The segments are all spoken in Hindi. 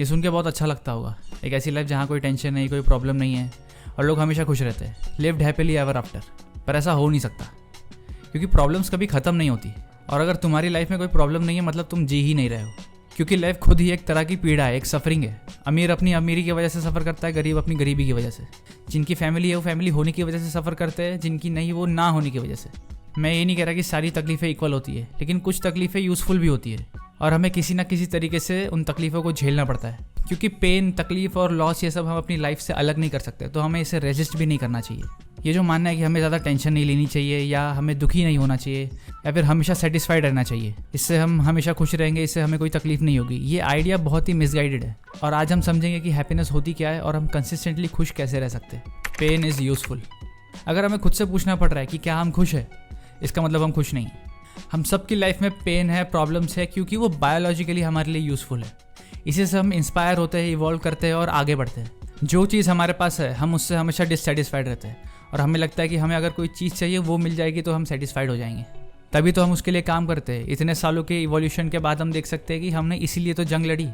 ये सुन के बहुत अच्छा लगता होगा, एक ऐसी लाइफ जहाँ कोई टेंशन नहीं, कोई प्रॉब्लम नहीं है और लोग हमेशा खुश रहते हैं, लिव्ड हैप्पीली एवर आफ्टर। पर ऐसा हो नहीं सकता, क्योंकि प्रॉब्लम्स कभी ख़त्म नहीं होती। और अगर तुम्हारी लाइफ में कोई प्रॉब्लम नहीं है मतलब तुम जी ही नहीं रहे हो, क्योंकि लाइफ खुद ही एक तरह की पीड़ा है, एक सफरिंग है। अमीर अपनी अमीरी की वजह से सफ़र करता है, गरीब अपनी गरीबी की वजह से। जिनकी फैमिली है वो फैमिली होने की वजह से सफ़र करते हैं, जिनकी नहीं वो ना होने की वजह से। मैं ये नहीं कह रहा कि सारी तकलीफ़ें इक्वल होती है, लेकिन कुछ तकलीफ़ें यूज़फुल भी होती है और हमें किसी ना किसी तरीके से उन तकलीफ़ों को झेलना पड़ता है। क्योंकि पेन, तकलीफ़ और लॉस ये सब हम अपनी लाइफ से अलग नहीं कर सकते, तो हमें इसे रेजिस्ट भी नहीं करना चाहिए। ये जो मानना है कि हमें ज़्यादा टेंशन नहीं लेनी चाहिए या हमें दुखी नहीं होना चाहिए या फिर हमेशा सेटिस्फाइड रहना चाहिए, इससे हम हमेशा खुश रहेंगे, इससे हमें कोई तकलीफ नहीं होगी, ये आइडिया बहुत ही मिसगाइडेड है। और आज हम समझेंगे कि हैप्पीनेस होती क्या है और हम कंसिस्टेंटली खुश कैसे रह सकते हैं। Pain is useful. अगर हमें खुद से पूछना पड़ रहा है कि क्या हम खुश हैं, इसका मतलब हम खुश नहीं हैं। हम सबकी लाइफ में पेन है, प्रॉब्लम्स है, क्योंकि वो बायोलॉजिकली हमारे लिए यूज़फुल है। इसी से हम इंस्पायर होते हैं, इवॉल्व करते हैं और आगे बढ़ते हैं। जो चीज़ हमारे पास है हम उससे हमेशा डिससेटिस्फाइड रहते हैं और हमें लगता है कि हमें अगर कोई चीज़ चाहिए वो मिल जाएगी तो हम सेटिस्फाइड हो जाएंगे। तभी तो हम उसके लिए काम करते हैं। इतने सालों के इवोल्यूशन के बाद हम देख सकते हैं कि हमने इसीलिए तो जंग लड़ी,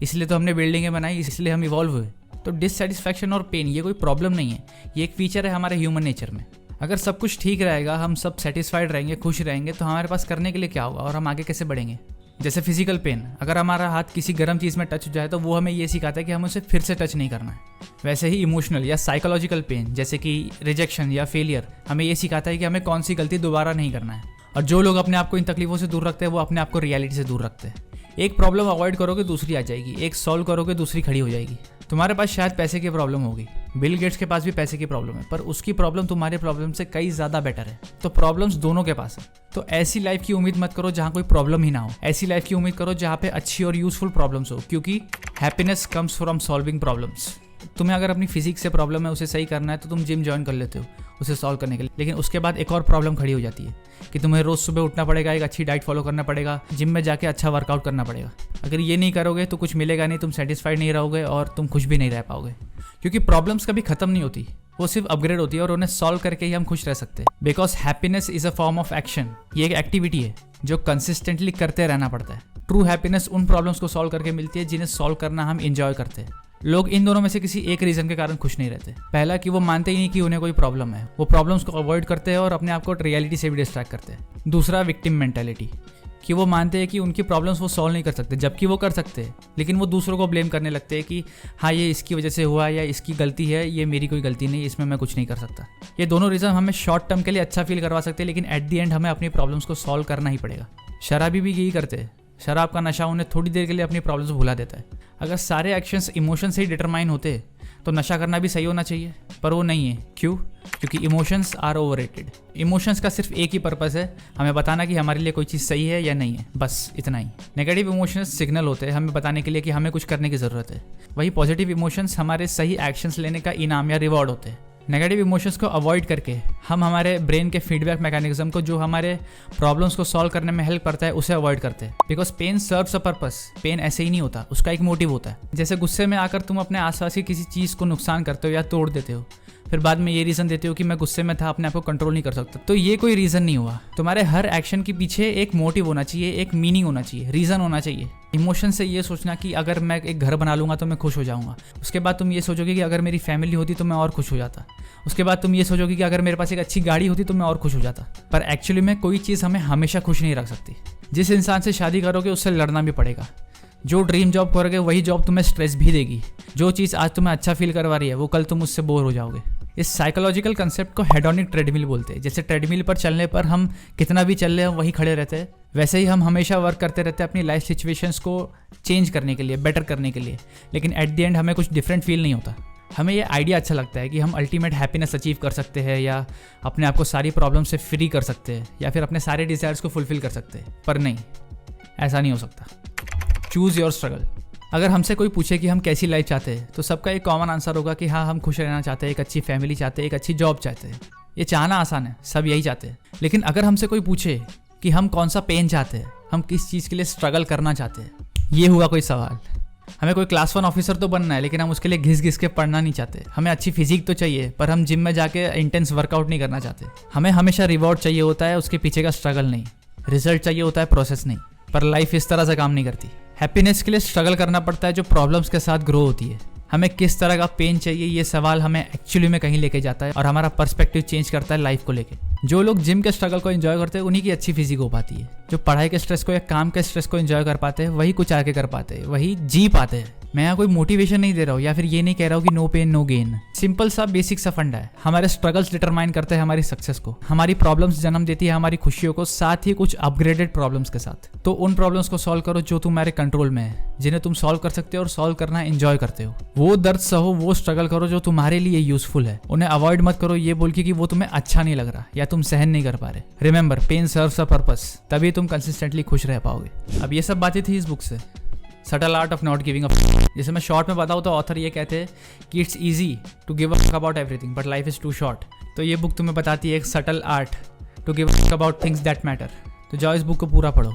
इसलिए तो हमने बिल्डिंगें बनाई, इसलिए हम इवॉल्व हुए। तो डिससेटिस्फैक्शन और पेन ये कोई प्रॉब्लम नहीं है, ये एक फीचर है हमारे ह्यूमन नेचर में। अगर सब कुछ ठीक रहेगा, हम सब सेटिस्फाइड रहेंगे, खुश रहेंगे, तो हमारे पास करने के लिए क्या होगा और हम आगे कैसे बढ़ेंगे। जैसे फिजिकल पेन, अगर हमारा हाथ किसी गर्म चीज़ में टच हो जाए तो वो हमें ये सिखाता है कि हमें उसे फिर से टच नहीं करना है। वैसे ही इमोशनल या साइकोलॉजिकल पेन जैसे कि रिजेक्शन या फेलियर हमें ये सिखाता है कि हमें कौन सी गलती दोबारा नहीं करना है। और जो लोग अपने आप को इन तकलीफों से दूर रखते हैं वो अपने आप को रियलिटी से दूर रखते हैं। एक प्रॉब्लम अवॉइड करोगे दूसरी आ जाएगी, एक सॉल्व करोगे दूसरी खड़ी हो जाएगी। तुम्हारे पास शायद पैसे की प्रॉब्लम होगी, बिल गेट्स के पास भी पैसे की प्रॉब्लम है, पर उसकी प्रॉब्लम तुम्हारे प्रॉब्लम से कई ज़्यादा बेटर है। तो प्रॉब्लम्स दोनों के पास है। तो ऐसी लाइफ की उम्मीद मत करो जहाँ कोई प्रॉब्लम ही ना हो, ऐसी लाइफ की उम्मीद करो जहाँ पे अच्छी और यूजफुल प्रॉब्लम्स हो, क्योंकि happiness comes from solving problems. तुम्हें अगर अपनी फिजिक्स से प्रॉब्लम है, उसे सही करना है, तो तुम जिम ज्वाइन कर लेते हो उसे सॉल्व करने के लिए। लेकिन उसके बाद एक और प्रॉब्लम खड़ी हो जाती है कि तुम्हें रोज़ सुबह उठना पड़ेगा, एक अच्छी डाइट फॉलो करना पड़ेगा, जिम में जाके अच्छा वर्कआउट करना पड़ेगा। अगर ये नहीं करोगे तो कुछ मिलेगा नहीं, तुम सेटिस्फाइड नहीं रहोगे और तुम खुश भी नहीं रह पाओगे। क्योंकि प्रॉब्लम्स कभी खत्म नहीं होती, वो सिर्फ अपग्रेड होती है और उन्हें सॉल्व करके ही हम खुश रह सकते हैं। Because happiness is a form of action. ये एक एक्टिविटी है जो कंसिस्टेंटली करते रहना पड़ता है। ट्रू हैप्पीनेस उन प्रॉब्लम्स को सॉल्व करके मिलती है जिन्हें सॉल्व करना हम इंजॉय करते हैं। लोग इन दोनों में से किसी एक रीजन के कारण खुश नहीं रहते। पहला कि वो मानते ही नहीं कि उन्हें कोई प्रॉब्लम है, वो प्रॉब्लम्स को अवॉइड करते हैं और अपने आप को रियलिटी से भी डिस्ट्रैक्ट करते हैं। दूसरा विक्टिम मेंटालिटी, कि वो मानते हैं कि उनकी प्रॉब्लम्स वो सॉल्व नहीं कर सकते, जबकि वो कर सकते हैं, लेकिन वो दूसरों को ब्लेम करने लगते हैं कि हाँ ये इसकी वजह से हुआ या इसकी गलती है, ये मेरी कोई गलती नहीं, इसमें मैं कुछ नहीं कर सकता। ये दोनों रीज़न हमें शॉर्ट टर्म के लिए अच्छा फील करवा सकते हैं, लेकिन एट द एंड हमें अपनी प्रॉब्लम्स को सॉल्व करना ही पड़ेगा। शराबी भी यही करते हैं। शराब का नशा उन्हें थोड़ी देर के लिए अपनी प्रॉब्लम्स भुला देता है। अगर सारे एक्शंस इमोशन से ही डिटरमाइन होते तो नशा करना भी सही होना चाहिए, पर वो नहीं है। क्यों? क्योंकि इमोशंस आर ओवररेटेड। इमोशंस का सिर्फ एक ही पर्पस है, हमें बताना कि हमारे लिए कोई चीज़ सही है या नहीं है, बस इतना ही। नेगेटिव इमोशंस सिग्नल होते हैं हमें बताने के लिए कि हमें कुछ करने की ज़रूरत है। वही पॉजिटिव इमोशंस हमारे सही एक्शंस लेने का इनाम या रिवॉर्ड होते हैं। नेगेटिव इमोशंस को अवॉइड करके हम हमारे ब्रेन के फीडबैक मैकेनिज्म को, जो हमारे प्रॉब्लम्स को सॉल्व करने में हेल्प करता है, उसे अवॉइड करते हैं। Because pain serves a purpose. Pain ऐसे ही नहीं होता, उसका एक मोटिव होता है। जैसे गुस्से में आकर तुम अपने आसपास की किसी चीज़ को नुकसान करते हो या तोड़ देते हो, फिर बाद में ये रीज़न देते हो कि मैं गुस्से में था, अपने आप को कंट्रोल नहीं कर सकता, तो ये कोई रीज़न नहीं हुआ। तुम्हारे हर एक्शन के पीछे एक मोटिव होना चाहिए, एक मीनिंग होना चाहिए, रीज़न होना चाहिए। इमोशन से ये सोचना कि अगर मैं एक घर बना लूँगा तो मैं खुश हो जाऊँगा, उसके बाद तुम ये सोचोगे कि अगर मेरी फैमिली होती तो मैं और खुश हो जाता, उसके बाद तुम ये सोचोगे कि अगर मेरे पास एक अच्छी गाड़ी होती तो मैं और खुश हो जाता। पर एक्चुअली में कोई चीज़ हमें हमेशा खुश नहीं रख सकती। जिस इंसान से शादी करोगे उससे लड़ना भी पड़ेगा। जो ड्रीम जॉब करोगे वही जॉब तुम्हें स्ट्रेस भी देगी। जो चीज़ आज तुम्हें अच्छा फील करवा रही है वो कल तुम उससे बोर हो जाओगे। इस साइकोलॉजिकल कंसेप्ट को हेडोनिक ट्रेडमिल बोलते हैं। जैसे ट्रेडमिल पर चलने पर हम कितना भी चल रहे हैं वहीं खड़े रहते हैं, वैसे ही हम हमेशा वर्क करते रहते हैं अपनी लाइफ सिचुएशंस को चेंज करने के लिए, बेटर करने के लिए, लेकिन एट द एंड हमें कुछ डिफरेंट फील नहीं होता। हमें ये आइडिया अच्छा लगता है कि हम अल्टीमेट हैप्पीनेस अचीव कर सकते हैं या अपने आप को सारी प्रॉब्लम से फ्री कर सकते हैं या फिर अपने सारे डिज़ायर्स को फुलफिल कर सकते हैं, पर नहीं, ऐसा नहीं हो सकता। Choose your struggle. अगर हमसे कोई पूछे कि हम कैसी लाइफ चाहते हैं तो सबका एक कॉमन आंसर होगा कि हाँ हम खुश रहना चाहते हैं, एक अच्छी फैमिली चाहते हैं, एक अच्छी जॉब चाहते हैं। ये चाहना आसान है, सब यही चाहते हैं। लेकिन अगर हमसे कोई पूछे कि हम कौन सा पेन चाहते हैं, हम किस चीज़ के लिए स्ट्रगल करना चाहते हैं, ये हुआ कोई सवाल। हमें कोई क्लास 1 ऑफिसर तो बनना है, लेकिन हम उसके लिए घिस घिस के पढ़ना नहीं चाहते। हमें अच्छी फिजिक तो चाहिए, पर हम जिम में जाके इंटेंस वर्कआउट नहीं करना चाहते। हमें हमेशा रिवॉर्ड चाहिए होता है, उसके पीछे का स्ट्रगल नहीं। रिजल्ट चाहिए होता है, प्रोसेस नहीं। पर लाइफ इस तरह से काम नहीं करती। हैप्पीनेस के लिए स्ट्रगल करना पड़ता है जो प्रॉब्लम्स के साथ ग्रो होती है। हमें किस तरह का पेन चाहिए, ये सवाल हमें एक्चुअली में कहीं लेके जाता है और हमारा पर्सपेक्टिव चेंज करता है लाइफ को लेके। जो लोग जिम के स्ट्रगल को एंजॉय करते हैं उन्हीं की अच्छी फिजिक हो पाती है। जो पढ़ाई के स्ट्रेस को या काम के स्ट्रेस को एंजॉय कर पाते हैं वही कुछ आगे कर पाते हैं, वही जी पाते हैं। मैं यहाँ कोई मोटिवेशन नहीं दे रहा हूँ या फिर ये नहीं कह रहा हूँ कि no pain no gain. Simple सा बेसिक सा फंडा है। हमारे स्ट्रगल्स डिटरमाइन करते हैं हमारी सक्सेस को। हमारी प्रॉब्लम्स जन्म देती है हमारी खुशियों को, साथ ही कुछ अपग्रेडेड प्रॉब्लम्स के साथ। तो उन प्रॉब्लम्स को सॉल्व करो जो तुम्हारे कंट्रोल में है, जिन्हें तुम सॉल्व कर सकते हो और सॉल्व करना एंजॉय करते हो। वो दर्द सहो, वो स्ट्रगल करो जो तुम्हारे लिए यूजफुल है। उन्हें अवॉइड मत करो ये बोल के कि वो तुम्हें अच्छा नहीं लग रहा या तुम सहन नहीं कर पा रहे। Remember, pain serves a purpose, तभी तुम कंसिस्टेंटली खुश रह पाओगे। अब ये सब बातें थी इस बुक से, subtle art of not giving up. जैसे मैं शॉर्ट में बताऊँ तो ऑथर ये कहते हैं कि it's easy to give up about everything but life is too short. तो ये बुक तुम्हें बताती है एक subtle art to give up about things that matter. तो जाओ इस बुक को पूरा पढ़ो।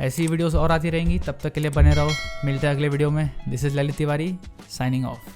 ऐसी वीडियोस और आती रहेंगी, तब तक के लिए बने रहो। मिलते हैं अगले वीडियो में। This is Lalit Tiwari signing off.